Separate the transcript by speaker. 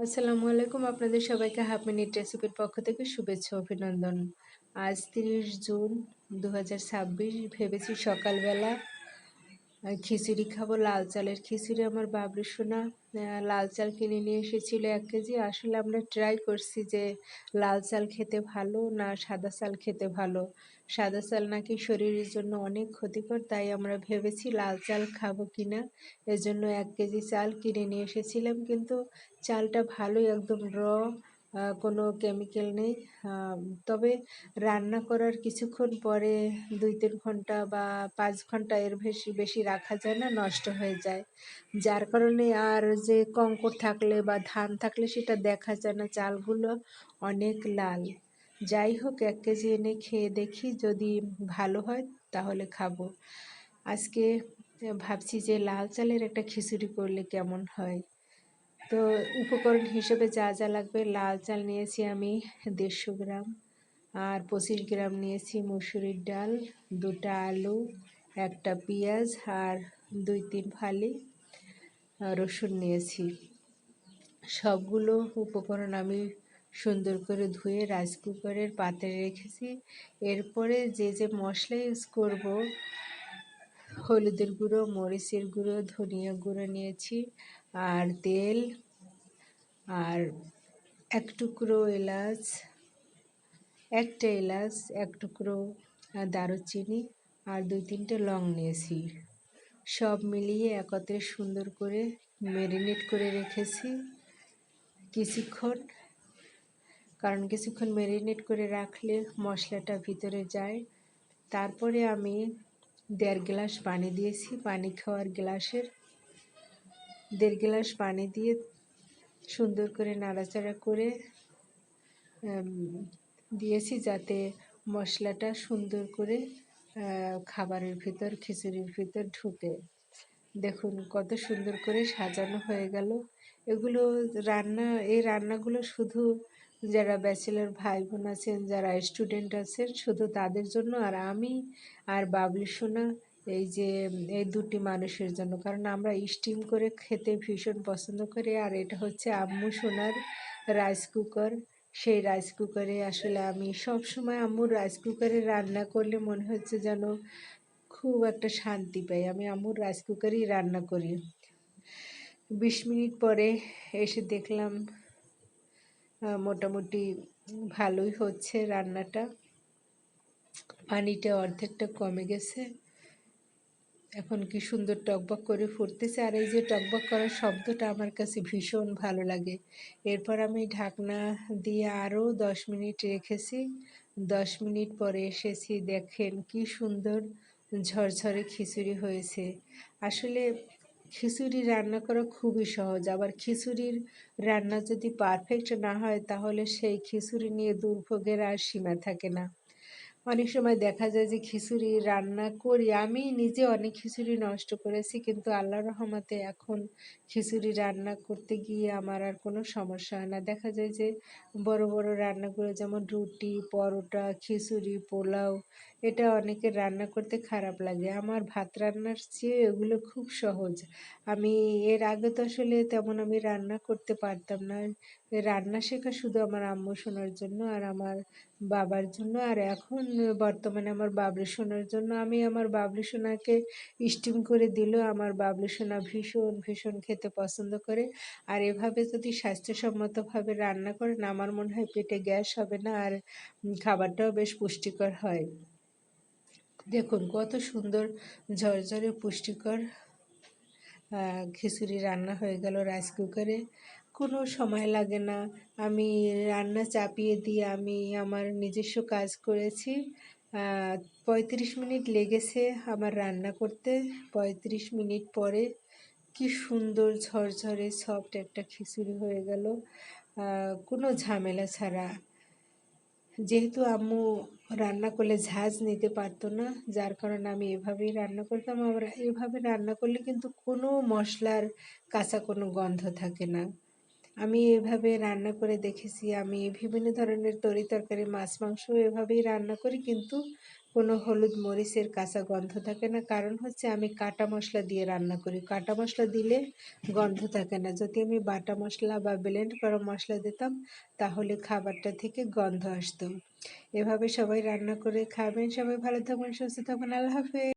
Speaker 1: আসসালামু আলাইকুম। আপনাদের সবাইকে হাফ মিনিট রেসিপির পক্ষ থেকে শুভেচ্ছা ও অভিনন্দন। আজ ৩০ জুন ২০২৬ ভেবেছি সকালবেলা খিচুড়ি খাবো, লাল চালের খিচুড়ি। আমার বাবলু সোনা লাল চাল কিনে নিয়ে এসেছিল ১ কেজি। আসলে আমরা ট্রাই করছি যে লাল চাল খেতে ভালো না সাদা চাল খেতে ভালো। সাদা চাল নাকি শরীরের জন্য অনেক ক্ষতিকর, তাই আমরা ভেবেছি লাল চাল খাবো কিনা। এজন্য ১ কেজি চাল কিনে নিয়ে এসেছিলাম, কিন্তু চালটা ভালোই, একদম কোনো কেমিক্যাল নেই। তবে রান্না করার কিছুক্ষণ পরে ২-৩ ঘন্টা বা ৫ ঘন্টা এর বেশি বেশি রাখা যায় না, নষ্ট হয়ে যায়। যার কারণে আর যে কঙ্কর থাকলে বা ধান থাকলে সেটা দেখা যায় না, চালগুলো অনেক লাল। যাই হোক, ১ কেজি এনে খেয়ে দেখি, যদি ভালো হয় তাহলে খাবো। আজকে ভাবছি যে লাল চালের একটা খিচুড়ি করলে কেমন হয়। তো উপকরণ হিসেবে যা যা লাগবে: লাল চাল নিয়েছি আমি ১৫০ গ্রাম, আর ২৫ গ্রাম নিয়েছি মসুরির ডাল, ২টা আলু, ১টা পেঁয়াজ, আর ২-৩ ফালি রসুন নিয়েছি। সবগুলো উপকরণ আমি সুন্দর করে ধুয়ে রাইস কুকারের পাত্রে রেখেছি। এরপরে যে যে মশলা ইউজ করব: হলুদের গুঁড়ো, মরিচের গুঁড়ো, ধনিয়া গুঁড়ো নিয়েছি, আর তেল, আর ১ টুকরো এলাচ, ১টা এলাচ, ১ টুকরো দারুচিনি, আর ২-৩টে লং নিয়েছি। সব মিলিয়ে একত্রে সুন্দর করে ম্যারিনেট করে রেখেছি কিছুক্ষণ, কারণ কিছুক্ষণ ম্যারিনেট করে রাখলে মশলাটা ভিতরে যায়। তারপরে আমি ১.৫ গ্লাস পানি দিয়েছি, পানি খাওয়ার গ্লাসের ১.৫ গ্লাস পানি দিয়ে সুন্দর করে নাড়াচাড়া করে দিয়েছি, যাতে মশলাটা সুন্দর করে খাবারের ভিতর, খিচুড়ির ভিতর ঢুকে। দেখুন কত সুন্দর করে সাজানো হয়ে গেল। এগুলো এই রান্নাগুলো শুধু যারা ব্যাচেলর ভাই বোন আছেন, যারা স্টুডেন্ট আছেন, শুধু তাদের জন্য। আর আমি আর বাবলু সোনা, এই দুটি মানুষের জন্য, কারণ আমরা স্টিম করে খেতে ভীষণ পছন্দ করি। আর এটা হচ্ছে আম্মু সোনার রাইস কুকার। সেই রাইস কুকারে আসলে আমি সবসময় আম্মুর রাইস কুকারে রান্না করলে মনে হচ্ছে যেন খুব একটা শান্তি পাই। আমি আম্মুর রাইস কুকারেই রান্না করি। ২০ মিনিট পরে এসে দেখলাম মোটামুটি ভালোই হচ্ছে রান্নাটা। পানিটা অর্ধেকটা কমে গেছে। এখন কি সুন্দর টকবক করে ফুটতেছে, আর এই যে টকবক করার শব্দটা আমার কাছে ভীষণ ভালো লাগে। এরপর আমি ঢাকনা দিয়ে আরও ১০ মিনিট রেখেছি। ১০ মিনিট পরে এসেছি, দেখেন কি সুন্দর ঝরঝরে খিচুড়ি হয়েছে। আসলে খিচুড়ি রান্না করা খুবই সহজ, আবার খিচুড়ির রান্না যদি পারফেক্ট না হয় তাহলে সেই খিচুড়ি নিয়ে দুর্ভোগের আর সীমা থাকে না। অনেক সময় দেখা যায় যে খিচুড়ি রান্না করি, আমি নিজে অনেক খিচুড়ি নষ্ট করেছি, কিন্তু আল্লাহর রহমতে এখন খিচুড়ি রান্না করতে গিয়ে আমার আর কোনো সমস্যা হয় না। দেখা যায় যে বড় বড় রান্নাগুলো, যেমন রুটি, পরোটা, খিচুড়ি, পোলাও, এটা অনেকের রান্না করতে খারাপ লাগে। আমার ভাত রান্নার চেয়ে এগুলো খুব সহজ। আমি এর আগে তো আসলে তেমন আমি রান্না করতে পারতাম না। রান্না শেখা শুধু আমার আম্মু সোনার জন্য আর আমার বাবার জন্য, আর এখন বর্তমানে আমার বাবলু সোনার জন্য। আমি আমার বাবলু সোনাকে স্টিম করে দিলেও আমার বাবলু সোনা ভীষণ ভীষণ খেতে পছন্দ করে। আর এভাবে যদি স্বাস্থ্যসম্মতভাবে রান্না করেন, আমার মনে হয় পেটে গ্যাস হবে না, আর খাবারটাও বেশ পুষ্টিকর হয়। দেখুন কত সুন্দর ঝরঝরে পুষ্টিকর খিচুড়ি রান্না হয়ে গেল রাইস কুকারে। কোনো সময় লাগে না। আমি রান্না চাপিয়ে দিয়ে আমি আমার নিজস্ব কাজ করেছি। ৩৫ মিনিট লেগেছে আমার রান্না করতে। ৩৫ মিনিট পরে কি সুন্দর ঝরঝরে সফট একটা খিচুড়ি হয়ে গেল, কোনো ঝামেলা ছাড়া। যেহেতু আম্মু রান্না করলে ঝাঁজ নিতে পারতো না, যার কারণে আমি এভাবেই রান্না করতাম। আবার এভাবে রান্না করলে কিন্তু কোনো মশলার কাঁচা কোনো গন্ধ থাকে না। আমি এভাবে রান্না করে দেখেছি। আমি বিভিন্ন ধরনের তরি তরকারি, মাছ মাংস এভাবেই রান্না করি, কিন্তু কোনো হলুদ মরিচের কাঁচা গন্ধ থাকে না, কারণ হচ্ছে আমি কাটা মশলা দিয়ে রান্না করি। কাটা মশলা দিলে গন্ধ থাকে না। যদি আমি বাটা মশলা বা ব্লেন্ড করা মশলা দিতাম তাহলে খাবারটা থেকে গন্ধ আসতো। এভাবে সবাই রান্না করে খাবেন। সবাই ভালো থাকবেন, সুস্থ থাকবেন। আল্লাহ হাফেজ।